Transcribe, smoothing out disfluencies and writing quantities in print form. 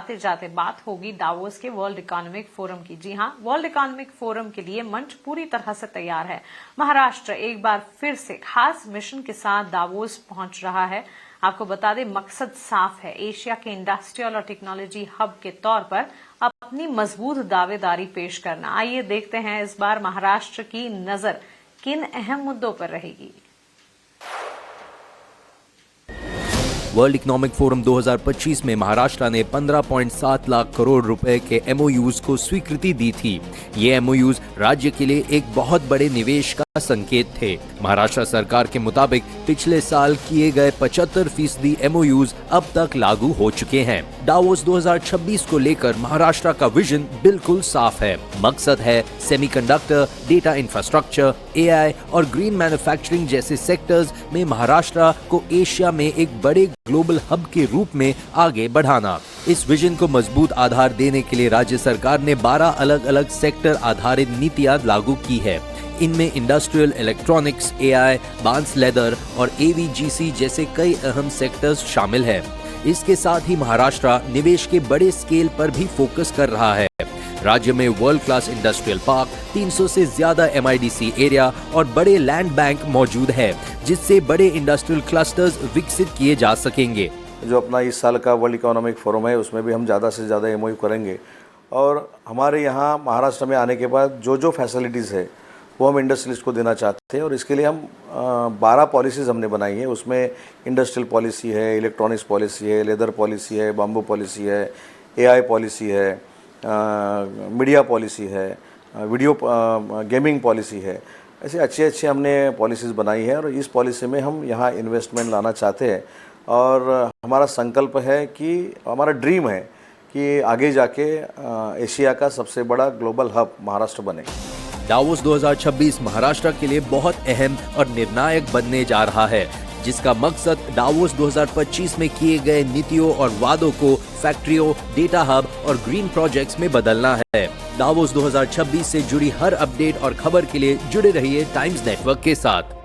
जाते जाते बात होगी दावोस के वर्ल्ड इकोनॉमिक फोरम की। जी हां, वर्ल्ड इकोनॉमिक फोरम के लिए मंच पूरी तरह से तैयार है। महाराष्ट्र एक बार फिर से खास मिशन के साथ दावोस पहुंच रहा है। आपको बता दें, मकसद साफ है, एशिया के इंडस्ट्रियल और टेक्नोलॉजी हब के तौर पर अपनी मजबूत दावेदारी पेश करना। आइए देखते हैं इस बार महाराष्ट्र की नजर किन अहम मुद्दों पर रहेगी। वर्ल्ड इकोनॉमिक फोरम 2025 में महाराष्ट्र ने 15.7 लाख करोड़ रुपए के एमओयूज को स्वीकृति दी थी। ये एमओयूज राज्य के लिए एक बहुत बड़े निवेश का संकेत थे। महाराष्ट्र सरकार के मुताबिक पिछले साल किए गए 75% एमओयूज अब तक लागू हो चुके हैं। दावोस 2026 को लेकर महाराष्ट्र का विजन बिल्कुल साफ है। मकसद है सेमीकंडक्टर, डेटा इंफ्रास्ट्रक्चर, एआई और ग्रीन मैन्युफैक्चरिंग जैसे सेक्टर्स में महाराष्ट्र को एशिया में एक बड़े ग्लोबल हब के रूप में आगे बढ़ाना। इस विजन को मजबूत आधार देने के लिए राज्य सरकार ने 12 अलग अलग सेक्टर आधारित नीतियां लागू की है। इनमें इंडस्ट्रियल, इलेक्ट्रॉनिक्स, एआई, बांस लेदर और एवीजीसी जैसे कई अहम सेक्टर्स शामिल हैं। इसके साथ ही महाराष्ट्र निवेश के बड़े स्केल पर भी फोकस कर रहा है। राज्य में वर्ल्ड क्लास इंडस्ट्रियल पार्क, 300 से ज्यादा एमआईडीसी एरिया और बड़े लैंड बैंक मौजूद है, जिससे बड़े इंडस्ट्रियल क्लस्टर्स विकसित किए जा सकेंगे। जो अपना इस साल का वर्ल्ड इकोनॉमिक फोरम है, उसमें भी हम ज़्यादा से ज़्यादा एमओयू करेंगे और हमारे यहाँ महाराष्ट्र में आने के बाद जो जो फैसिलिटीज़ है वो हम इंडस्ट्रियलिस्ट को देना चाहते हैं और इसके लिए हम 12 पॉलिसीज़ हमने बनाई है। उसमें इंडस्ट्रियल पॉलिसी है, इलेक्ट्रॉनिक्स पॉलिसी है, लेदर पॉलिसी है, बाम्बू पॉलिसी है, एआई पॉलिसी है, मीडिया पॉलिसी है, वीडियो गेमिंग पॉलिसी है। ऐसे अच्छे हमने पॉलिसीज़ बनाई है और इस पॉलिसी में हम यहाँ इन्वेस्टमेंट लाना चाहते हैं और हमारा संकल्प है कि हमारा ड्रीम है कि आगे जाके एशिया का सबसे बड़ा ग्लोबल हब महाराष्ट्र बने। दावोस 2026 महाराष्ट्र के लिए बहुत अहम और निर्णायक बनने जा रहा है, जिसका मकसद दावोस 2025 में किए गए नीतियों और वादों को फैक्ट्रियों, डेटा हब और ग्रीन प्रोजेक्ट्स में बदलना है। दावोस 2026 से जुड़ी हर अपडेट और खबर के लिए जुड़े रहिए टाइम्स नेटवर्क के साथ।